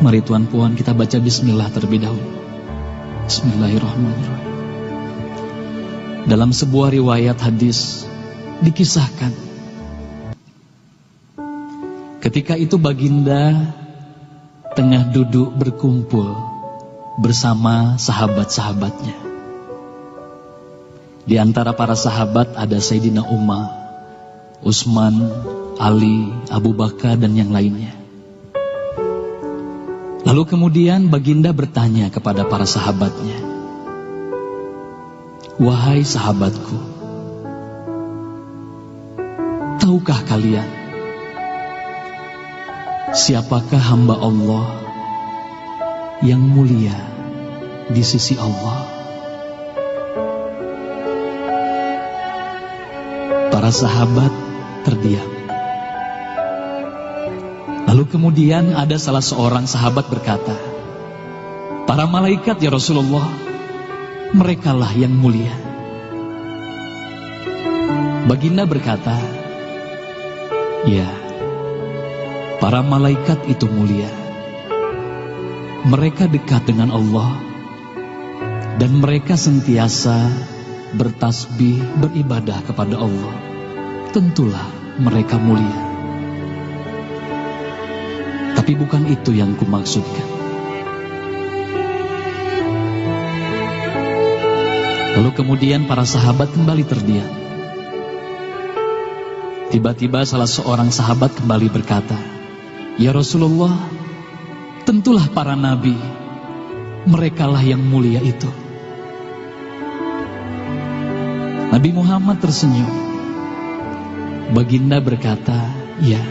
Mari Tuan Puan kita baca bismillah terlebih dahulu. Bismillahirrahmanirrahim. Dalam sebuah riwayat hadis dikisahkan, ketika itu baginda tengah duduk berkumpul bersama sahabat-sahabatnya. Di antara para sahabat ada Sayyidina Umar, Utsman, Ali, Abu Bakar dan yang lainnya. Lalu kemudian baginda bertanya kepada para sahabatnya, "Wahai sahabatku, tahukah kalian siapakah hamba Allah yang mulia di sisi Allah?" Para sahabat terdiam. Lalu kemudian ada salah seorang sahabat berkata, "Para malaikat ya Rasulullah, merekalah yang mulia." Baginda berkata, "Ya, para malaikat itu mulia. Mereka dekat dengan Allah dan mereka sentiasa bertasbih, beribadah kepada Allah. Tentulah mereka mulia. Tapi bukan itu yang kumaksudkan." Lalu kemudian para sahabat kembali terdiam. Tiba-tiba salah seorang sahabat kembali berkata, "Ya Rasulullah, tentulah para nabi, merekalah yang mulia itu." Nabi Muhammad tersenyum. Baginda berkata, "Ya,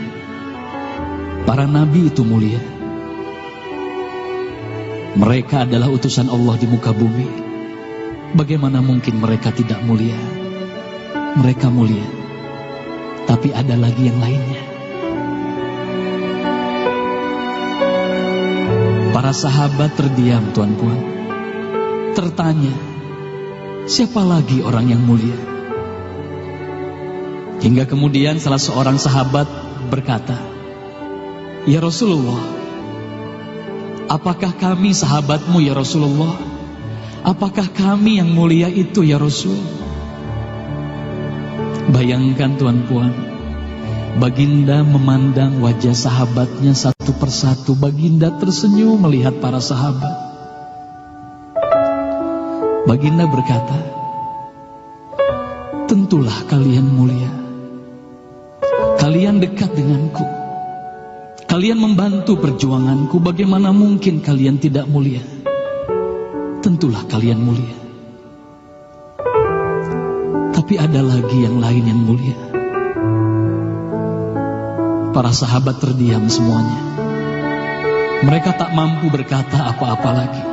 para nabi itu mulia. Mereka adalah utusan Allah di muka bumi. Bagaimana mungkin mereka tidak mulia? Mereka mulia. Tapi ada lagi yang lainnya." Para sahabat terdiam, Tuan Puan. Tertanya, siapa lagi orang yang mulia? Hingga kemudian salah seorang sahabat berkata, "Ya Rasulullah, apakah kami sahabatmu ya Rasulullah? Apakah kami yang mulia itu ya Rasul?" Bayangkan Tuan Puan, baginda memandang wajah sahabatnya satu persatu. Baginda tersenyum melihat para sahabat. Baginda berkata, "Tentulah kalian mulia. Kalian dekat denganku. Kalian membantu perjuanganku. Bagaimana mungkin kalian tidak mulia? Tentulah kalian mulia. Tapi ada lagi yang lain yang mulia." Para sahabat terdiam semuanya. Mereka tak mampu berkata apa-apa lagi.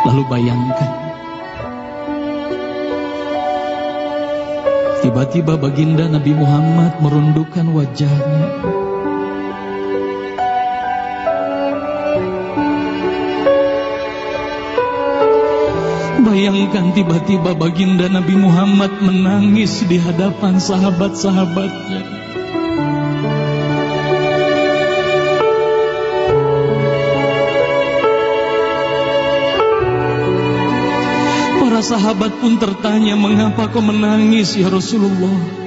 Lalu bayangkan, tiba-tiba baginda Nabi Muhammad merundukkan wajahnya. Bayangkan tiba-tiba baginda Nabi Muhammad menangis di hadapan sahabat-sahabatnya. Para sahabat pun tertanya, "Mengapa kau menangis ya Rasulullah?"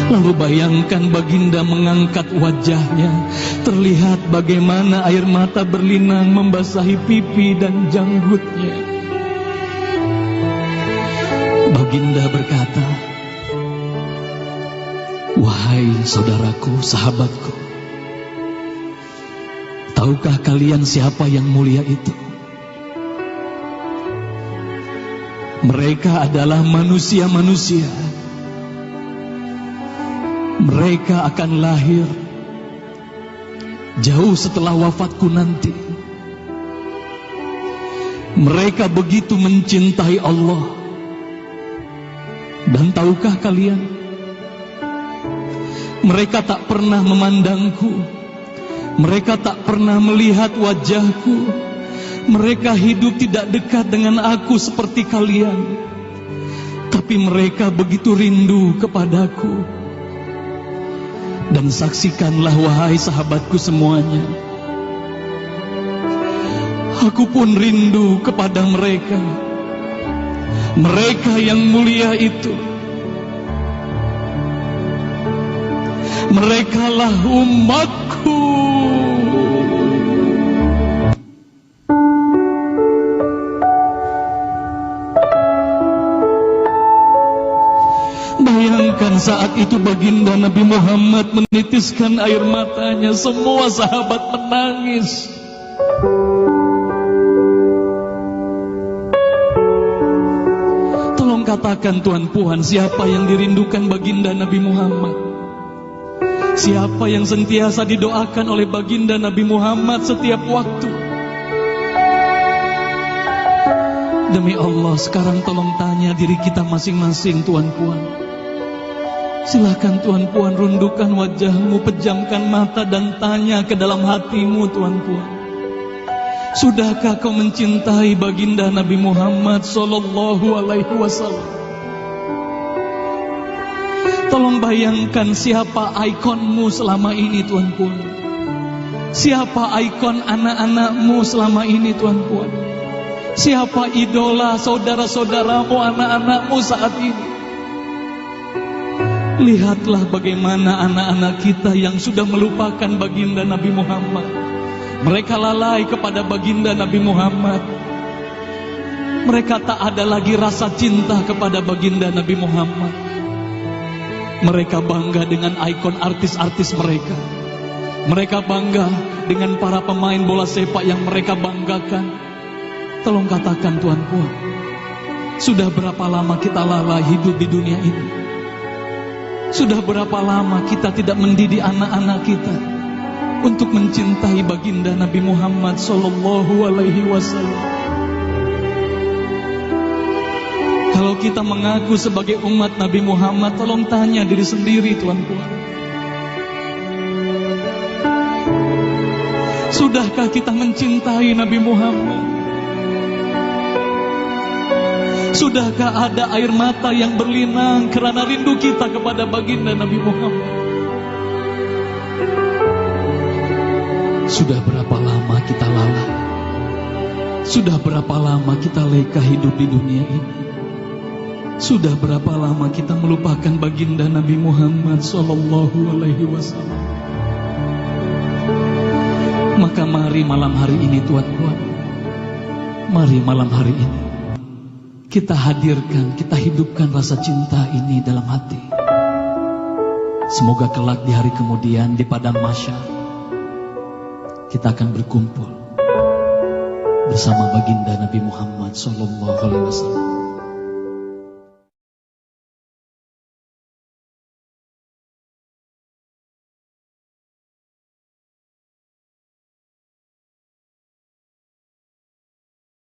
Lalu bayangkan baginda mengangkat wajahnya. Terlihat bagaimana air mata berlinang membasahi pipi dan janggutnya. Baginda berkata, "Wahai saudaraku, sahabatku, tahukah kalian siapa yang mulia itu? Mereka adalah manusia-manusia. Mereka akan lahir jauh setelah wafatku nanti. Mereka begitu mencintai Allah. Dan tahukah kalian, mereka tak pernah memandangku. Mereka tak pernah melihat wajahku. Mereka hidup tidak dekat dengan aku seperti kalian. Tapi mereka begitu rindu kepadaku. Dan saksikanlah wahai sahabatku semuanya, aku pun rindu kepada mereka, mereka yang mulia itu. Merekalah umatku. Bayangkan saat itu baginda Nabi Muhammad menitiskan air matanya, semua sahabat menangis. Tolong katakan Tuan Puan, siapa yang dirindukan baginda Nabi Muhammad? Siapa yang sentiasa didoakan oleh baginda Nabi Muhammad setiap waktu? Demi Allah, sekarang tolong tanya diri kita masing-masing, Tuan Puan. Silakan Tuan Puan rundukkan wajahmu, pejamkan mata dan tanya ke dalam hatimu, Tuan Puan. Sudahkah kau mencintai baginda Nabi Muhammad sallallahu alaihi wasallam? Tolong bayangkan siapa ikonmu selama ini, Tuan Puan. Siapa ikon anak-anakmu selama ini, Tuan Puan. Siapa idola saudara-saudaramu, anak-anakmu saat ini. Lihatlah bagaimana anak-anak kita yang sudah melupakan baginda Nabi Muhammad. Mereka lalai kepada baginda Nabi Muhammad. Mereka tak ada lagi rasa cinta kepada baginda Nabi Muhammad. Mereka bangga dengan ikon artis-artis mereka. Mereka bangga dengan para pemain bola sepak yang mereka banggakan. Tolong katakan Tuan Puan, sudah berapa lama kita lalai hidup di dunia ini? Sudah berapa lama kita tidak mendidik anak-anak kita untuk mencintai baginda Nabi Muhammad sallallahu alaihi wasallam? Kalau kita mengaku sebagai umat Nabi Muhammad, tolong tanya diri sendiri, Tuan Puan. Sudahkah kita mencintai Nabi Muhammad? Sudahkah ada air mata yang berlinang karena rindu kita kepada baginda Nabi Muhammad? Sudah berapa lama kita lalai? Sudah berapa lama kita leka hidup di dunia ini? Sudah berapa lama kita melupakan baginda Nabi Muhammad sallallahu alaihi wasallam? Maka mari malam hari ini, Tuan Puan, mari malam hari ini kita hadirkan, kita hidupkan rasa cinta ini dalam hati. Semoga kelak di hari kemudian di padang mahsyar kita akan berkumpul bersama baginda Nabi Muhammad sallallahu alaihi wasallam.